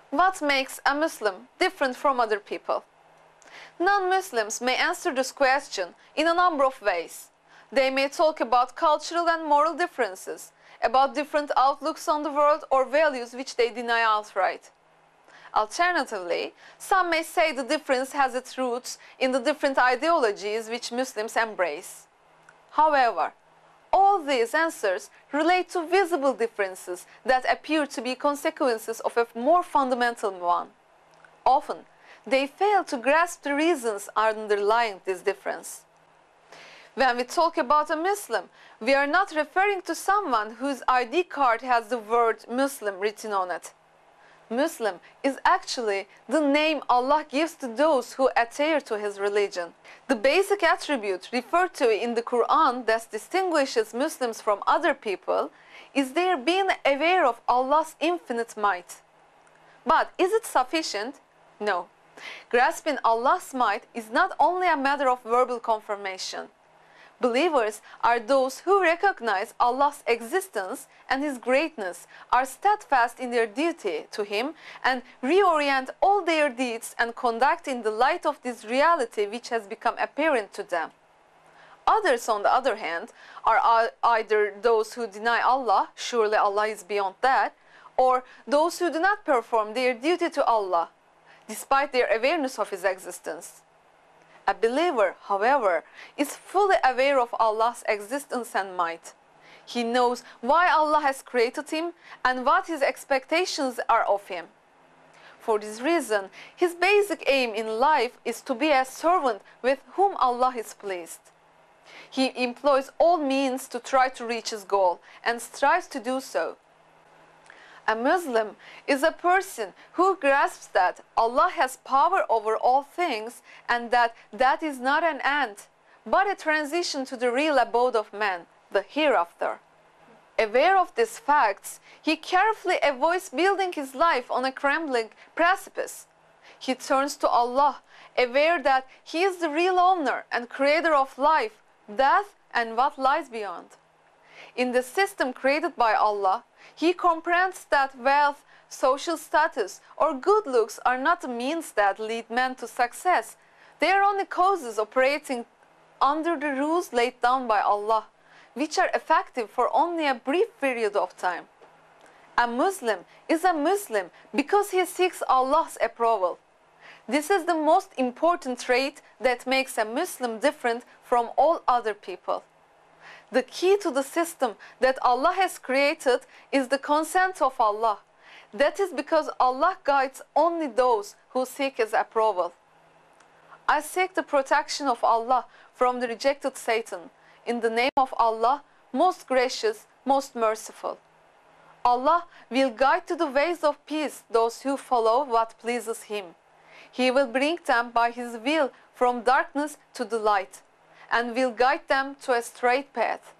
What makes a Muslim different from other people? Non-Muslims may answer this question in a number of ways. They may talk about cultural and moral differences, about different outlooks on the world or values which they deny outright. Alternatively, some may say the difference has its roots in the different ideologies which Muslims embrace. However, all these answers relate to visible differences that appear to be consequences of a more fundamental one. Often, they fail to grasp the reasons underlying this difference. When we talk about a Muslim, we are not referring to someone whose ID card has the word Muslim written on it. Muslim is actually the name Allah gives to those who adhere to His religion. The basic attribute referred to in the Quran that distinguishes Muslims from other people is their being aware of Allah's infinite might. But is it sufficient? No. Grasping Allah's might is not only a matter of verbal confirmation. Believers are those who recognize Allah's existence and His greatness, are steadfast in their duty to Him, and reorient all their deeds and conduct in the light of this reality which has become apparent to them. Others, on the other hand, are either those who deny Allah, surely Allah is beyond that, or those who do not perform their duty to Allah, despite their awareness of His existence. A believer, however, is fully aware of Allah's existence and might. He knows why Allah has created him and what His expectations are of him. For this reason, his basic aim in life is to be a servant with whom Allah is pleased. He employs all means to try to reach his goal and strives to do so. A Muslim is a person who grasps that Allah has power over all things and that is not an end, but a transition to the real abode of man, the hereafter. Aware of these facts, he carefully avoids building his life on a crumbling precipice. He turns to Allah, aware that He is the real owner and creator of life, death, and what lies beyond. In the system created by Allah, he comprehends that wealth, social status, or good looks are not the means that lead men to success. They are only causes operating under the rules laid down by Allah, which are effective for only a brief period of time. A Muslim is a Muslim because he seeks Allah's approval. This is the most important trait that makes a Muslim different from all other people. The key to the system that Allah has created is the consent of Allah. That is because Allah guides only those who seek His approval. I seek the protection of Allah from the rejected Satan. In the name of Allah, most gracious, most merciful. Allah will guide to the ways of peace those who follow what pleases Him. He will bring them by His will from darkness to the light, and will guide them to a straight path.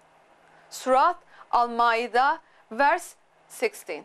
Surah Al-Ma'idah, verse 16.